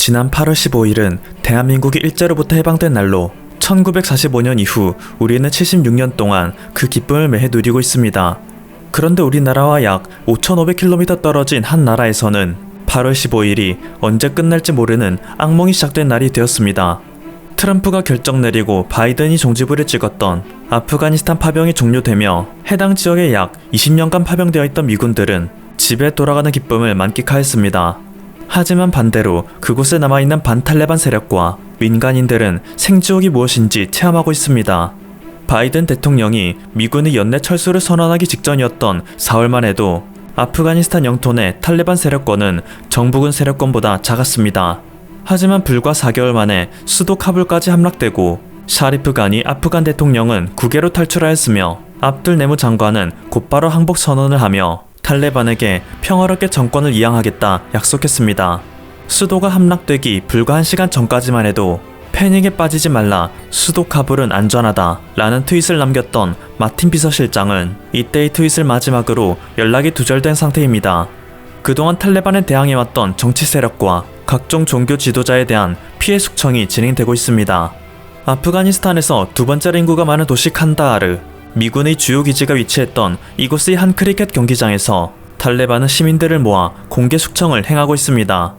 지난 8월 15일은 대한민국이 일제로부터 해방된 날로 1945년 이후 우리는 76년 동안 그 기쁨을 매해 누리고 있습니다. 그런데 우리나라와 약 5,500km 떨어진 한 나라에서는 8월 15일이 언제 끝날지 모르는 악몽이 시작된 날이 되었습니다. 트럼프가 결정 내리고 바이든이 종지부를 찍었던 아프가니스탄 파병이 종료되며 해당 지역에 약 20년간 파병되어 있던 미군들은 집에 돌아가는 기쁨을 만끽하였습니다. 하지만 반대로 그곳에 남아있는 반탈레반 세력과 민간인들은 생지옥이 무엇인지 체험하고 있습니다. 바이든 대통령이 미군의 연내 철수를 선언하기 직전이었던 4월만 해도 아프가니스탄 영토 내 탈레반 세력권은 정부군 세력권보다 작았습니다. 하지만 불과 4개월 만에 수도 카불까지 함락되고 샤리프 가니 아프간 대통령은 국외로 탈출하였으며 압둘 네무 장관은 곧바로 항복 선언을 하며 탈레반에게 평화롭게 정권을 이양하겠다 약속했습니다. 수도가 함락되기 불과 1시간 전까지만 해도 패닉에 빠지지 말라, 수도 카불은 안전하다 라는 트윗을 남겼던 마틴 비서실장은 이때의 트윗을 마지막으로 연락이 두절된 상태입니다. 그동안 탈레반에 대항해왔던 정치 세력과 각종 종교 지도자에 대한 피해 숙청이 진행되고 있습니다. 아프가니스탄에서 두 번째로 인구가 많은 도시 칸다하르, 미군의 주요 기지가 위치했던 이곳의 한 크리켓 경기장에서 탈레반은 시민들을 모아 공개 숙청을 행하고 있습니다.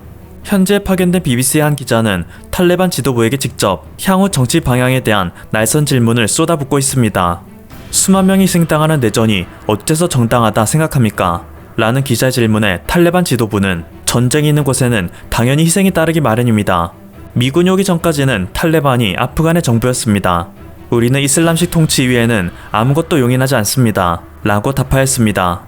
현재 파견된 BBC의 한 기자는 탈레반 지도부에게 직접 향후 정치 방향에 대한 날선 질문을 쏟아붓고 있습니다. 수만 명이 희생당하는 내전이 어째서 정당하다 생각합니까? 라는 기자의 질문에 탈레반 지도부는 전쟁이 있는 곳에는 당연히 희생이 따르기 마련입니다. 미군이 오기 전까지는 탈레반이 아프간의 정부였습니다. 우리는 이슬람식 통치 이외에는 아무것도 용인하지 않습니다. 라고 답하였습니다.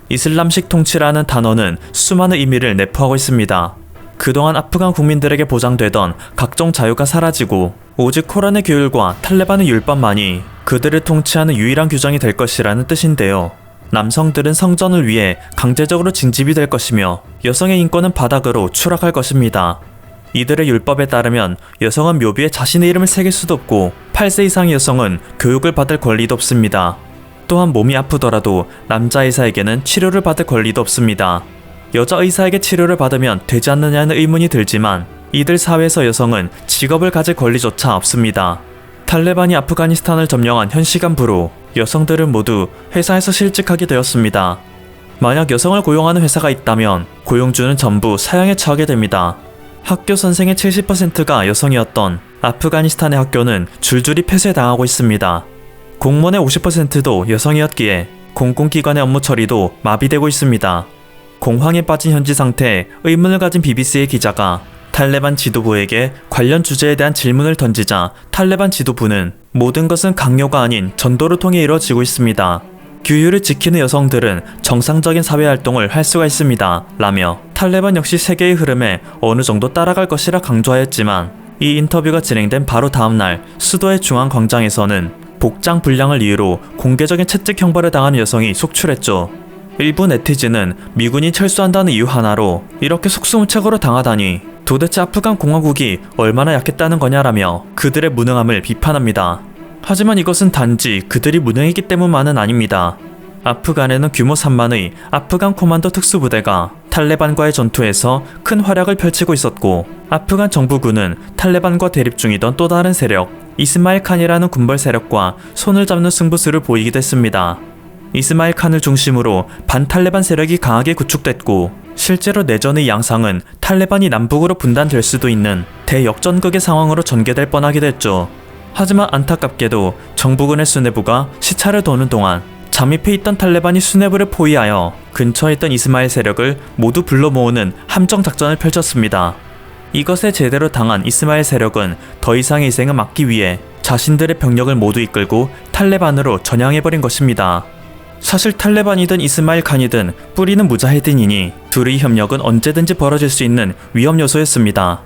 이슬람식 통치라는 단어는 수많은 의미를 내포하고 있습니다. 그동안 아프간 국민들에게 보장되던 각종 자유가 사라지고 오직 코란의 규율과 탈레반의 율법만이 그들을 통치하는 유일한 규정이 될 것이라는 뜻인데요. 남성들은 성전을 위해 강제적으로 징집이 될 것이며 여성의 인권은 바닥으로 추락할 것입니다. 이들의 율법에 따르면 여성은 묘비에 자신의 이름을 새길 수도 없고 8세 이상의 여성은 교육을 받을 권리도 없습니다. 또한 몸이 아프더라도 남자 의사에게는 치료를 받을 권리도 없습니다. 여자 의사에게 치료를 받으면 되지 않느냐는 의문이 들지만 이들 사회에서 여성은 직업을 가질 권리조차 없습니다. 탈레반이 아프가니스탄을 점령한 현 시간부로 여성들은 모두 회사에서 실직하게 되었습니다. 만약 여성을 고용하는 회사가 있다면 고용주는 전부 사형에 처하게 됩니다. 학교 선생의 70%가 여성이었던 아프가니스탄의 학교는 줄줄이 폐쇄당하고 있습니다. 공무원의 50%도 여성이었기에 공공기관의 업무 처리도 마비되고 있습니다. 공황에 빠진 현지 상태에 의문을 가진 BBC의 기자가 탈레반 지도부에게 관련 주제에 대한 질문을 던지자 탈레반 지도부는 모든 것은 강요가 아닌 전도를 통해 이루어지고 있습니다. 규율을 지키는 여성들은 정상적인 사회활동을 할 수가 있습니다. 라며 탈레반 역시 세계의 흐름에 어느 정도 따라갈 것이라 강조하였지만 이 인터뷰가 진행된 바로 다음날 수도의 중앙광장에서는 복장 불량을 이유로 공개적인 채찍 형벌을 당하는 여성이 속출했죠. 일부 네티즌은 미군이 철수한다는 이유 하나로 이렇게 속수무책으로 당하다니 도대체 아프간 공화국이 얼마나 약했다는 거냐라며 그들의 무능함을 비판합니다. 하지만 이것은 단지 그들이 무능했기 때문만은 아닙니다. 아프간에는 규모 3만의 아프간 코만도 특수부대가 탈레반과의 전투에서 큰 활약을 펼치고 있었고 아프간 정부군은 탈레반과 대립 중이던 또 다른 세력 이스마일 칸이라는 군벌 세력과 손을 잡는 승부수를 보이기도 했습니다. 이스마일 칸을 중심으로 반탈레반 세력이 강하게 구축됐고 실제로 내전의 양상은 탈레반이 남북으로 분단될 수도 있는 대역전극의 상황으로 전개될 뻔하기도 했죠. 하지만 안타깝게도 정부군의 수뇌부가 시차를 도는 동안 잠입해 있던 탈레반이 수뇌부를 포위하여 근처에 있던 이스마일 세력을 모두 불러 모으는 함정 작전을 펼쳤습니다. 이것에 제대로 당한 이스마일 세력은 더 이상의 희생을 막기 위해 자신들의 병력을 모두 이끌고 탈레반으로 전향해버린 것입니다. 사실 탈레반이든 이스마일 칸이든 뿌리는 무자헤딘이니 둘의 협력은 언제든지 벌어질 수 있는 위험 요소였습니다.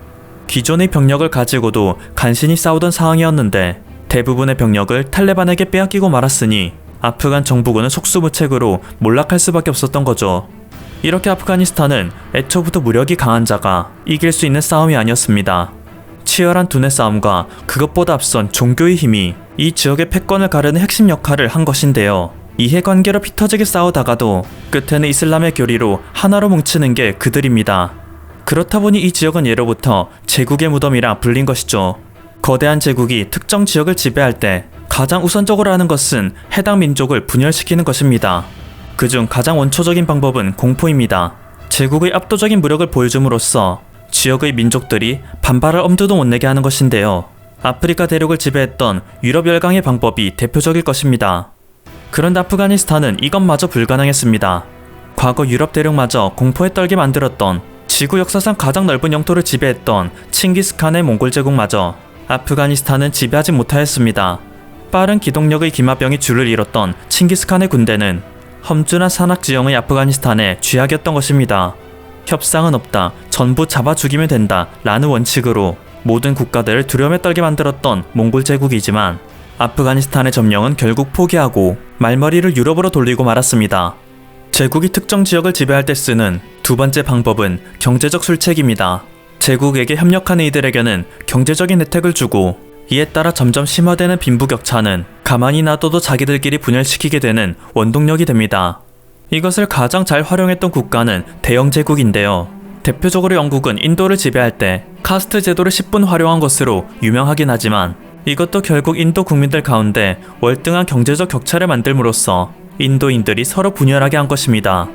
기존의 병력을 가지고도 간신히 싸우던 상황이었는데 대부분의 병력을 탈레반에게 빼앗기고 말았으니 아프간 정부군은 속수무책으로 몰락할 수밖에 없었던 거죠. 이렇게 아프가니스탄은 애초부터 무력이 강한 자가 이길 수 있는 싸움이 아니었습니다. 치열한 두뇌 싸움과 그것보다 앞선 종교의 힘이 이 지역의 패권을 가르는 핵심 역할을 한 것인데요. 이해관계로 피 터지게 싸우다가도 끝에는 이슬람의 교리로 하나로 뭉치는 게 그들입니다. 그렇다 보니 이 지역은 예로부터 제국의 무덤이라 불린 것이죠. 거대한 제국이 특정 지역을 지배할 때 가장 우선적으로 하는 것은 해당 민족을 분열시키는 것입니다. 그중 가장 원초적인 방법은 공포입니다. 제국의 압도적인 무력을 보여줌으로써 지역의 민족들이 반발을 엄두도 못 내게 하는 것인데요. 아프리카 대륙을 지배했던 유럽 열강의 방법이 대표적일 것입니다. 그런데 아프가니스탄은 이것마저 불가능했습니다. 과거 유럽 대륙마저 공포에 떨게 만들었던 지구 역사상 가장 넓은 영토를 지배했던 칭기스칸의 몽골 제국마저 아프가니스탄은 지배하지 못하였습니다. 빠른 기동력의 기마병이 줄을 이뤘던 칭기스칸의 군대는 험준한 산악 지형의 아프가니스탄에 쥐약이었던 것입니다. 협상은 없다, 전부 잡아 죽이면 된다 라는 원칙으로 모든 국가들을 두려움에 떨게 만들었던 몽골 제국이지만 아프가니스탄의 점령은 결국 포기하고 말머리를 유럽으로 돌리고 말았습니다. 제국이 특정 지역을 지배할 때 쓰는 두 번째 방법은 경제적 술책입니다. 제국에게 협력하는 이들에게는 경제적인 혜택을 주고 이에 따라 점점 심화되는 빈부격차는 가만히 놔둬도 자기들끼리 분열시키게 되는 원동력이 됩니다. 이것을 가장 잘 활용했던 국가는 대영 제국인데요. 대표적으로 영국은 인도를 지배할 때 카스트 제도를 10분 활용한 것으로 유명하긴 하지만 이것도 결국 인도 국민들 가운데 월등한 경제적 격차를 만들므로써 인도인들이 서로 분열하게 한 것입니다.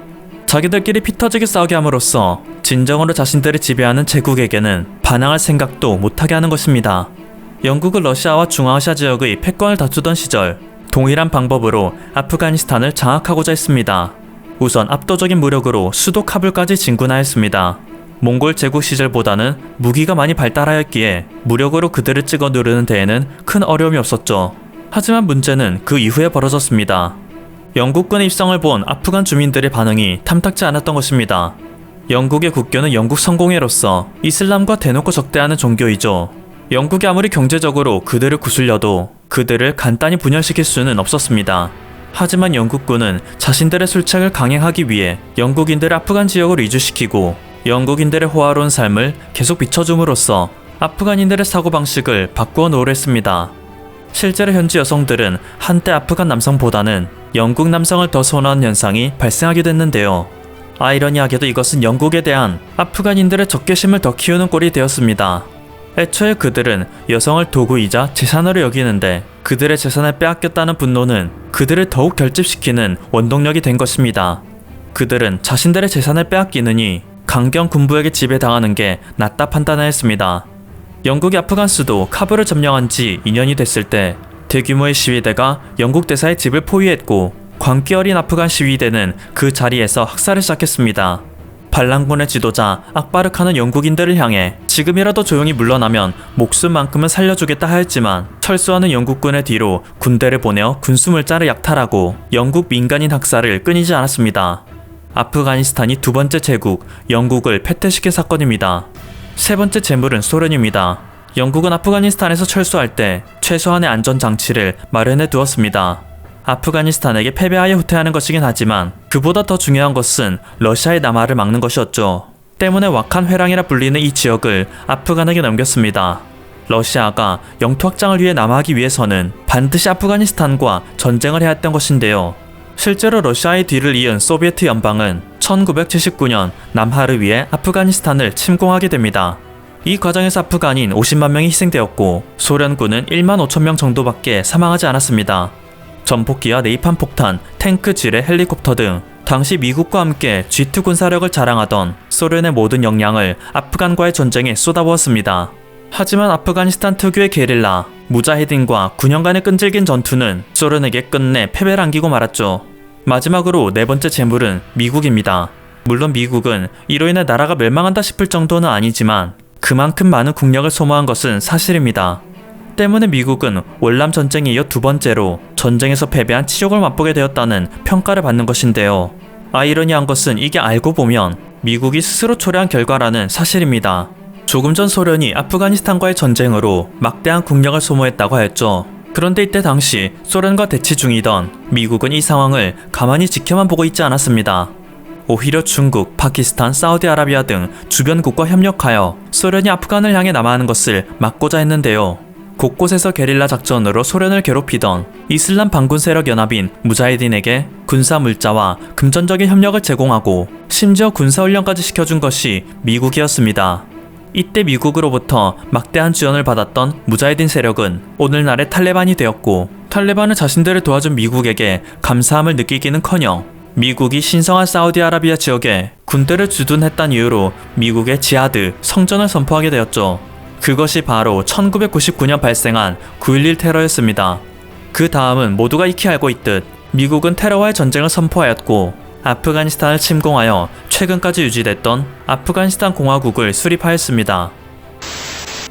자기들끼리 피터지게 싸우게 함으로써 진정으로 자신들을 지배하는 제국에게는 반항할 생각도 못하게 하는 것입니다. 영국은 러시아와 중앙아시아 지역의 패권을 다투던 시절 동일한 방법으로 아프가니스탄을 장악하고자 했습니다. 우선 압도적인 무력으로 수도 카불까지 진군하였습니다. 몽골 제국 시절보다는 무기가 많이 발달하였기에 무력으로 그들을 찍어 누르는 데에는 큰 어려움이 없었죠. 하지만 문제는 그 이후에 벌어졌습니다. 영국군의 입성을 본 아프간 주민들의 반응이 탐탁지 않았던 것입니다. 영국의 국교는 영국 성공회로서 이슬람과 대놓고 적대하는 종교이죠. 영국이 아무리 경제적으로 그들을 구슬려도 그들을 간단히 분열시킬 수는 없었습니다. 하지만 영국군은 자신들의 술책을 강행하기 위해 영국인들을 아프간 지역으로 이주시키고 영국인들의 호화로운 삶을 계속 비춰줌으로써 아프간인들의 사고방식을 바꾸어 놓으려 했습니다. 실제로 현지 여성들은 한때 아프간 남성보다는 영국 남성을 더 선호하는 현상이 발생하게 됐는데요. 아이러니하게도 이것은 영국에 대한 아프간인들의 적개심을 더 키우는 꼴이 되었습니다. 애초에 그들은 여성을 도구이자 재산으로 여기는데 그들의 재산을 빼앗겼다는 분노는 그들을 더욱 결집시키는 원동력이 된 것입니다. 그들은 자신들의 재산을 빼앗기느니 강경 군부에게 지배당하는 게 낫다 판단하였습니다. 영국이 아프간 수도 카불을 점령한 지 2년이 됐을 때 대규모의 시위대가 영국 대사의 집을 포위했고 광기 어린 아프간 시위대는 그 자리에서 학살을 시작했습니다. 반란군의 지도자 악바르칸은 영국인들을 향해 지금이라도 조용히 물러나면 목숨만큼은 살려주겠다 하였지만 철수하는 영국군의 뒤로 군대를 보내어 군수물자를 약탈하고 영국 민간인 학살을 끊이지 않았습니다. 아프가니스탄이 두 번째 제국 영국을 패퇴시킨 사건입니다. 세 번째 제물은 소련입니다. 영국은 아프가니스탄에서 철수할 때 최소한의 안전장치를 마련해 두었습니다. 아프가니스탄에게 패배하여 후퇴하는 것이긴 하지만 그보다 더 중요한 것은 러시아의 남하를 막는 것이었죠. 때문에 wakhan 회랑이라 불리는 이 지역을 아프간에게 넘겼습니다. 러시아가 영토 확장을 위해 남하하기 위해서는 반드시 아프가니스탄과 전쟁을 해야 했던 것인데요. 실제로 러시아의 뒤를 이은 소비에트 연방은 1979년 남하를 위해 아프가니스탄을 침공하게 됩니다. 이 과정에서 아프간인 50만 명이 희생되었고 소련군은 1만 5천 명 정도밖에 사망하지 않았습니다. 전폭기와 네이판 폭탄, 탱크, 지뢰, 헬리콥터 등 당시 미국과 함께 G2 군사력을 자랑하던 소련의 모든 역량을 아프간과의 전쟁에 쏟아부었습니다. 하지만 아프가니스탄 특유의 게릴라, 무자헤딘과 9년간의 끈질긴 전투는 소련에게 끝내 패배를 안기고 말았죠. 마지막으로 네 번째 제물은 미국입니다. 물론 미국은 이로 인해 나라가 멸망한다 싶을 정도는 아니지만 그만큼 많은 국력을 소모한 것은 사실입니다. 때문에 미국은 월남 전쟁에 이어 두 번째로 전쟁에서 패배한 치욕을 맛보게 되었다는 평가를 받는 것인데요. 아이러니한 것은 이게 알고 보면 미국이 스스로 초래한 결과라는 사실입니다. 조금 전 소련이 아프가니스탄과의 전쟁으로 막대한 국력을 소모했다고 하였죠. 그런데 이때 당시 소련과 대치 중이던 미국은 이 상황을 가만히 지켜만 보고 있지 않았습니다. 오히려 중국, 파키스탄, 사우디아라비아 등 주변국과 협력하여 소련이 아프간을 향해 남하하는 것을 막고자 했는데요. 곳곳에서 게릴라 작전으로 소련을 괴롭히던 이슬람 반군 세력 연합인 무자히딘에게 군사 물자와 금전적인 협력을 제공하고 심지어 군사 훈련까지 시켜준 것이 미국이었습니다. 이때 미국으로부터 막대한 지원을 받았던 무자히딘 세력은 오늘날의 탈레반이 되었고, 탈레반은 자신들을 도와준 미국에게 감사함을 느끼기는커녕 미국이 신성한 사우디아라비아 지역에 군대를 주둔했다는 이유로 미국의 지하드, 성전을 선포하게 되었죠. 그것이 바로 1999년 발생한 9.11 테러였습니다. 그 다음은 모두가 익히 알고 있듯 미국은 테러와의 전쟁을 선포하였고, 아프가니스탄을 침공하여 최근까지 유지됐던 아프가니스탄 공화국을 수립하였습니다.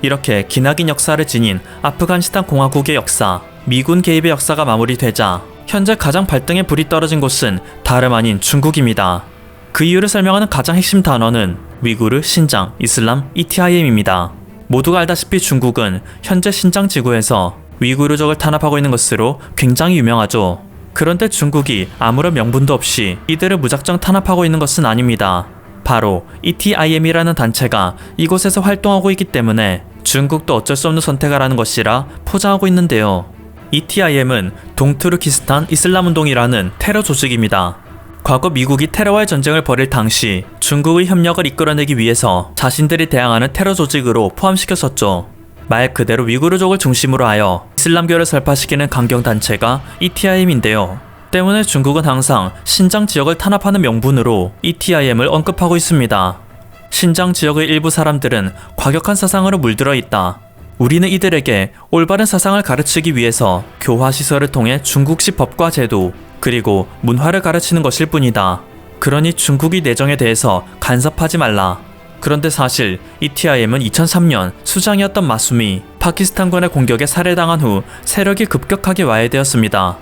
이렇게 기나긴 역사를 지닌 아프가니스탄 공화국의 역사, 미군 개입의 역사가 마무리되자 현재 가장 발등에 불이 떨어진 곳은 다름 아닌 중국입니다. 그 이유를 설명하는 가장 핵심 단어는 위구르, 신장, 이슬람, ETIM입니다. 모두가 알다시피 중국은 현재 신장 지구에서 위구르족을 탄압하고 있는 것으로 굉장히 유명하죠. 그런데 중국이 아무런 명분도 없이 이들을 무작정 탄압하고 있는 것은 아닙니다. 바로 ETIM이라는 단체가 이곳에서 활동하고 있기 때문에 중국도 어쩔 수 없는 선택을 하는 것이라 포장하고 있는데요. ETIM은 동투르키스탄 이슬람운동이라는 테러 조직입니다. 과거 미국이 테러와의 전쟁을 벌일 당시 중국의 협력을 이끌어내기 위해서 자신들이 대항하는 테러 조직으로 포함시켰었죠. 말 그대로 위구르족을 중심으로 하여 이슬람교를 설파시키는 강경단체가 ETIM인데요. 때문에 중국은 항상 신장 지역을 탄압하는 명분으로 ETIM을 언급하고 있습니다. 신장 지역의 일부 사람들은 과격한 사상으로 물들어 있다. 우리는 이들에게 올바른 사상을 가르치기 위해서 교화시설을 통해 중국식 법과 제도, 그리고 문화를 가르치는 것일 뿐이다. 그러니 중국의 내정에 대해서 간섭하지 말라. 그런데 사실 ETIM은 2003년 수장이었던 마숨이 파키스탄군의 공격에 살해당한 후 세력이 급격하게 와해되었습니다.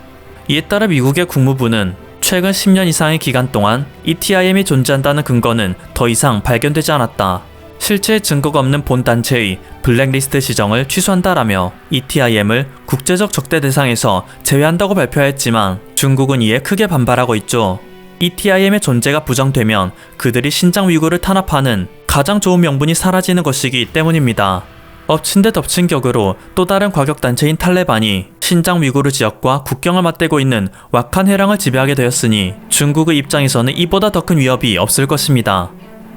이에 따라 미국의 국무부는 최근 10년 이상의 기간 동안 ETIM이 존재한다는 근거는 더 이상 발견되지 않았다. 실제 증거가 없는 본 단체의 블랙리스트 지정을 취소한다라며 ETIM을 국제적 적대 대상에서 제외한다고 발표했지만 중국은 이에 크게 반발하고 있죠. ETIM의 존재가 부정되면 그들이 신장 위구를 탄압하는 가장 좋은 명분이 사라지는 것이기 때문입니다. 엎친 데 덮친 격으로 또 다른 과격단체인 탈레반이 신장 위구르 지역과 국경을 맞대고 있는 왁한 해랑을 지배하게 되었으니 중국의 입장에서는 이보다 더 큰 위협이 없을 것입니다.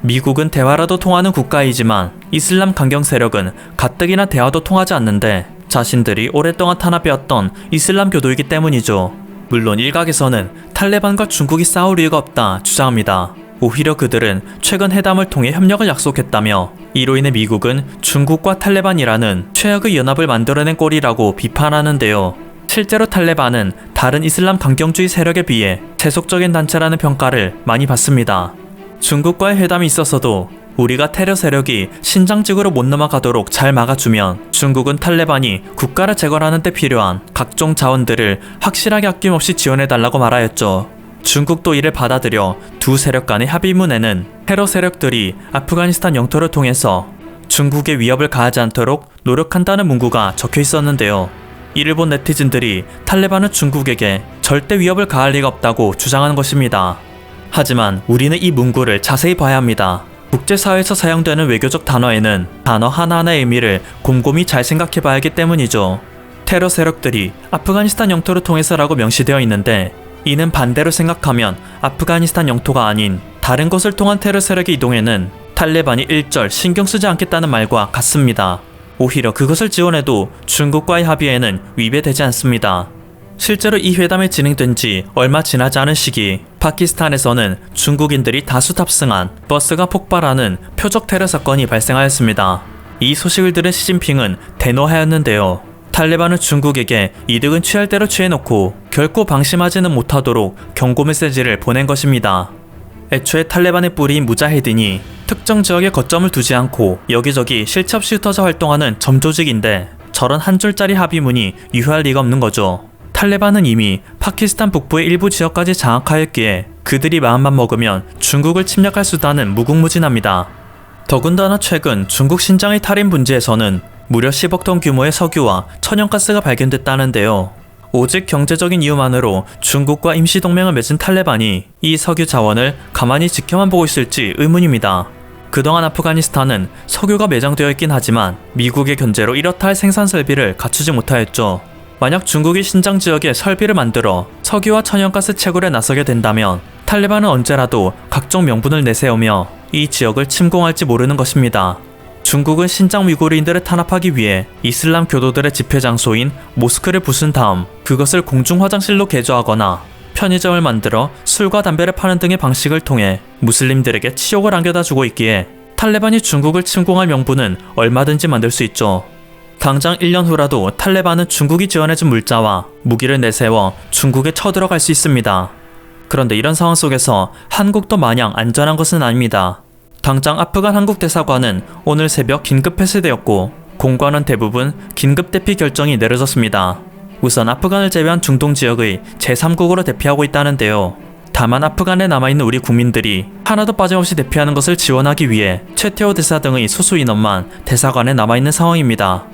미국은 대화라도 통하는 국가이지만 이슬람 강경 세력은 가뜩이나 대화도 통하지 않는데 자신들이 오랫동안 탄압해왔던 이슬람 교도이기 때문이죠. 물론 일각에서는 탈레반과 중국이 싸울 이유가 없다 주장합니다. 오히려 그들은 최근 회담을 통해 협력을 약속했다며 이로 인해 미국은 중국과 탈레반이라는 최악의 연합을 만들어낸 꼴이라고 비판하는데요. 실제로 탈레반은 다른 이슬람 강경주의 세력에 비해 세속적인 단체라는 평가를 많이 받습니다. 중국과의 회담이 있어서도 우리가 테러 세력이 신장지구로 못 넘어가도록 잘 막아주면 중국은 탈레반이 국가를 재건하는 데 필요한 각종 자원들을 확실하게 아낌없이 지원해달라고 말하였죠. 중국도 이를 받아들여 두 세력 간의 합의문에는 테러 세력들이 아프가니스탄 영토를 통해서 중국의 위협을 가하지 않도록 노력한다는 문구가 적혀 있었는데요. 이를 본 네티즌들이 탈레반은 중국에게 절대 위협을 가할 리가 없다고 주장하는 것입니다. 하지만 우리는 이 문구를 자세히 봐야 합니다. 국제사회에서 사용되는 외교적 단어에는 단어 하나하나의 의미를 곰곰이 잘 생각해 봐야 하기 때문이죠. 테러 세력들이 아프가니스탄 영토를 통해서라고 명시되어 있는데 이는 반대로 생각하면 아프가니스탄 영토가 아닌 다른 곳을 통한 테러 세력의 이동에는 탈레반이 일절 신경 쓰지 않겠다는 말과 같습니다. 오히려 그것을 지원해도 중국과의 합의에는 위배되지 않습니다. 실제로 이 회담이 진행된 지 얼마 지나지 않은 시기 파키스탄에서는 중국인들이 다수 탑승한 버스가 폭발하는 표적 테러 사건이 발생하였습니다. 이 소식을 들은 시진핑은 대노하였는데요. 탈레반은 중국에게 이득은 취할 대로 취해놓고 결코 방심하지는 못하도록 경고 메시지를 보낸 것입니다. 애초에 탈레반의 뿌리인 무자헤딘이 특정 지역에 거점을 두지 않고 여기저기 실체 없이 흩어져 활동하는 점조직인데 저런 한 줄짜리 합의문이 유효할 리가 없는 거죠. 탈레반은 이미 파키스탄 북부의 일부 지역까지 장악하였기에 그들이 마음만 먹으면 중국을 침략할 수단은 무궁무진합니다. 더군다나 최근 중국 신장의 탈인 분지에서는 무려 10억 톤 규모의 석유와 천연가스가 발견됐다는데요. 오직 경제적인 이유만으로 중국과 임시동맹을 맺은 탈레반이 이 석유 자원을 가만히 지켜만 보고 있을지 의문입니다. 그동안 아프가니스탄은 석유가 매장되어 있긴 하지만 미국의 견제로 이렇다 할 생산 설비를 갖추지 못하였죠. 만약 중국이 신장 지역에 설비를 만들어 석유와 천연가스 채굴에 나서게 된다면 탈레반은 언제라도 각종 명분을 내세우며 이 지역을 침공할지 모르는 것입니다. 중국은 신장 위구르인들을 탄압하기 위해 이슬람 교도들의 집회 장소인 모스크를 부순 다음 그것을 공중 화장실로 개조하거나 편의점을 만들어 술과 담배를 파는 등의 방식을 통해 무슬림들에게 치욕을 안겨다 주고 있기에 탈레반이 중국을 침공할 명분은 얼마든지 만들 수 있죠. 당장 1년 후라도 탈레반은 중국이 지원해준 물자와 무기를 내세워 중국에 쳐들어갈 수 있습니다. 그런데 이런 상황 속에서 한국도 마냥 안전한 것은 아닙니다. 당장 아프간 한국 대사관은 오늘 새벽 긴급 폐쇄되었고 공관은 대부분 긴급 대피 결정이 내려졌습니다. 우선 아프간을 제외한 중동 지역의 제3국으로 대피하고 있다는데요. 다만 아프간에 남아있는 우리 국민들이 하나도 빠짐없이 대피하는 것을 지원하기 위해 최태호 대사 등의 소수 인원만 대사관에 남아있는 상황입니다.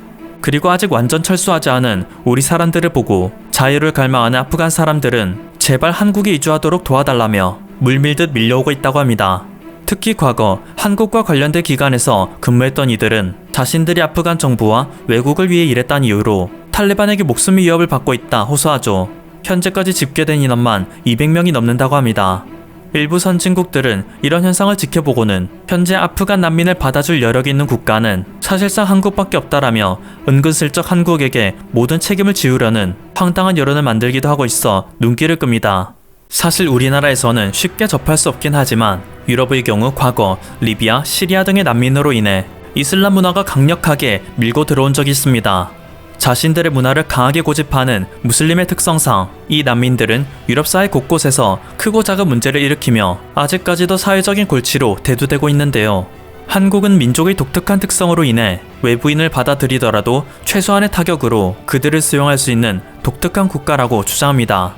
그리고 아직 완전 철수하지 않은 우리 사람들을 보고 자유를 갈망하는 아프간 사람들은 제발 한국에 이주하도록 도와달라며 물밀듯 밀려오고 있다고 합니다. 특히 과거 한국과 관련된 기관에서 근무했던 이들은 자신들이 아프간 정부와 외국을 위해 일했다는 이유로 탈레반에게 목숨의 위협을 받고 있다 호소하죠. 현재까지 집계된 인원만 200명이 넘는다고 합니다. 일부 선진국들은 이런 현상을 지켜보고는 현재 아프간 난민을 받아줄 여력이 있는 국가는 사실상 한국밖에 없다라며 은근슬쩍 한국에게 모든 책임을 지우려는 황당한 여론을 만들기도 하고 있어 눈길을 끕니다. 사실 우리나라에서는 쉽게 접할 수 없긴 하지만 유럽의 경우 과거 리비아, 시리아 등의 난민으로 인해 이슬람 문화가 강력하게 밀고 들어온 적이 있습니다. 자신들의 문화를 강하게 고집하는 무슬림의 특성상 이 난민들은 유럽 사회 곳곳에서 크고 작은 문제를 일으키며 아직까지도 사회적인 골치로 대두되고 있는데요. 한국은 민족의 독특한 특성으로 인해 외부인을 받아들이더라도 최소한의 타격으로 그들을 수용할 수 있는 독특한 국가라고 주장합니다.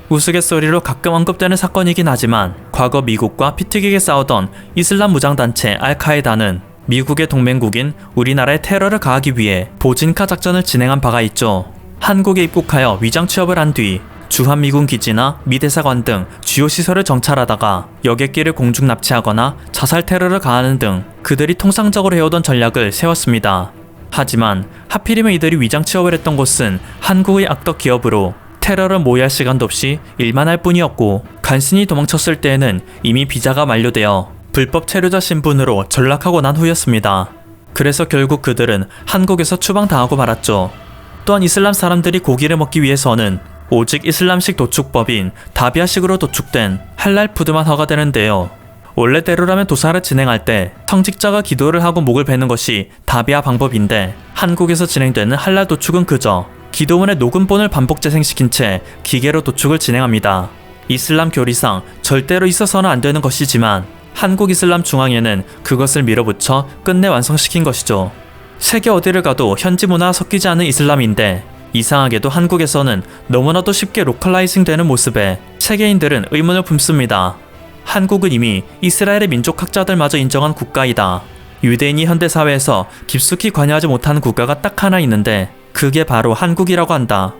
우스갯소리로 가끔 언급되는 사건이긴 하지만 과거 미국과 피 튀기게 싸우던 이슬람 무장단체 알카에다는 미국의 동맹국인 우리나라에 테러를 가하기 위해 보진카 작전을 진행한 바가 있죠. 한국에 입국하여 위장 취업을 한 뒤 주한미군 기지나 미 대사관 등 주요 시설을 정찰하다가 여객기를 공중 납치하거나 자살 테러를 가하는 등 그들이 통상적으로 해오던 전략을 세웠습니다. 하지만 하필이면 이들이 위장 취업을 했던 곳은 한국의 악덕 기업으로 테러를 모의할 시간도 없이 일만 할 뿐이었고 간신히 도망쳤을 때에는 이미 비자가 만료되어 불법 체류자 신분으로 전락하고 난 후였습니다. 그래서 결국 그들은 한국에서 추방당하고 말았죠. 또한 이슬람 사람들이 고기를 먹기 위해서는 오직 이슬람식 도축법인 다비아식으로 도축된 할랄 푸드만 허가되는데요. 원래대로라면 도살을 진행할 때 성직자가 기도를 하고 목을 베는 것이 다비아 방법인데 한국에서 진행되는 할랄 도축은 그저 기도문의 녹음본을 반복 재생시킨 채 기계로 도축을 진행합니다. 이슬람 교리상 절대로 있어서는 안 되는 것이지만 한국 이슬람 중앙회는 그것을 밀어붙여 끝내 완성시킨 것이죠. 세계 어디를 가도 현지 문화와 섞이지 않은 이슬람인데 이상하게도 한국에서는 너무나도 쉽게 로컬라이징 되는 모습에 세계인들은 의문을 품습니다. 한국은 이미 이스라엘의 민족학자들마저 인정한 국가이다. 유대인이 현대사회에서 깊숙이 관여하지 못하는 국가가 딱 하나 있는데 그게 바로 한국이라고 한다.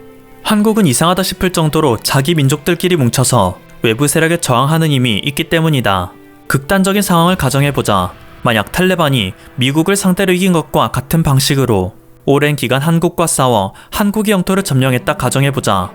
한국은 이상하다 싶을 정도로 자기 민족들끼리 뭉쳐서 외부 세력에 저항하는 힘이 있기 때문이다. 극단적인 상황을 가정해보자. 만약 탈레반이 미국을 상대로 이긴 것과 같은 방식으로 오랜 기간 한국과 싸워 한국의 영토를 점령했다 가정해보자.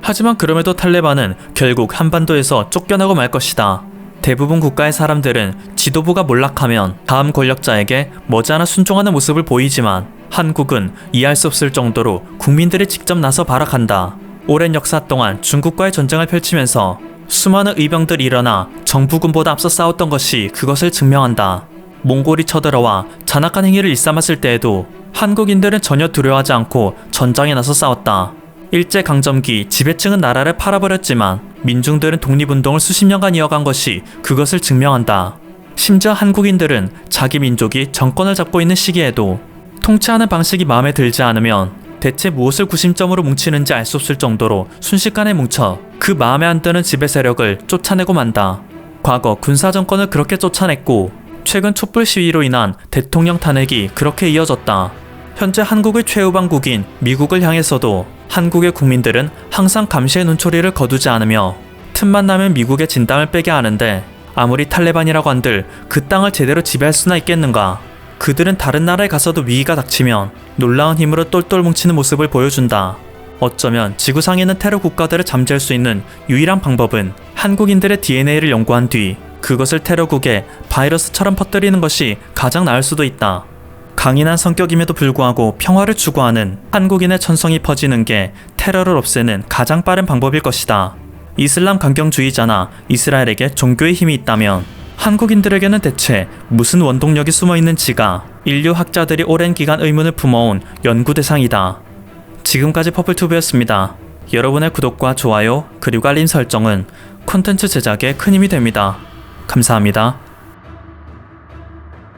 하지만 그럼에도 탈레반은 결국 한반도에서 쫓겨나고 말 것이다. 대부분 국가의 사람들은 지도부가 몰락하면 다음 권력자에게 머지않아 순종하는 모습을 보이지만 한국은 이해할 수 없을 정도로 국민들이 직접 나서 발악한다. 오랜 역사 동안 중국과의 전쟁을 펼치면서 수많은 의병들이 일어나 정부군보다 앞서 싸웠던 것이 그것을 증명한다. 몽골이 쳐들어와 잔악한 행위를 일삼았을 때에도 한국인들은 전혀 두려워하지 않고 전장에 나서 싸웠다. 일제강점기 지배층은 나라를 팔아버렸지만 민중들은 독립운동을 수십 년간 이어간 것이 그것을 증명한다. 심지어 한국인들은 자기 민족이 정권을 잡고 있는 시기에도 통치하는 방식이 마음에 들지 않으면 대체 무엇을 구심점으로 뭉치는지 알 수 없을 정도로 순식간에 뭉쳐 그 마음에 안 드는 지배 세력을 쫓아내고 만다. 과거 군사정권을 그렇게 쫓아냈고 최근 촛불 시위로 인한 대통령 탄핵이 그렇게 이어졌다. 현재 한국의 최우방국인 미국을 향해서도 한국의 국민들은 항상 감시의 눈초리를 거두지 않으며 틈만 나면 미국의 진담을 빼게 하는데 아무리 탈레반이라고 한들 그 땅을 제대로 지배할 수나 있겠는가. 그들은 다른 나라에 가서도 위기가 닥치면 놀라운 힘으로 똘똘 뭉치는 모습을 보여준다. 어쩌면 지구상에 있는 테러 국가들을 잠재울 수 있는 유일한 방법은 한국인들의 DNA를 연구한 뒤 그것을 테러국에 바이러스처럼 퍼뜨리는 것이 가장 나을 수도 있다. 강인한 성격임에도 불구하고 평화를 추구하는 한국인의 천성이 퍼지는 게 테러를 없애는 가장 빠른 방법일 것이다. 이슬람 강경주의자나 이스라엘에게 종교의 힘이 있다면 한국인들에게는 대체 무슨 원동력이 숨어 있는지가 인류 학자들이 오랜 기간 의문을 품어온 연구 대상이다. 지금까지 퍼플튜브였습니다. 여러분의 구독과 좋아요 그리고 알림 설정은 콘텐츠 제작에 큰 힘이 됩니다. 감사합니다.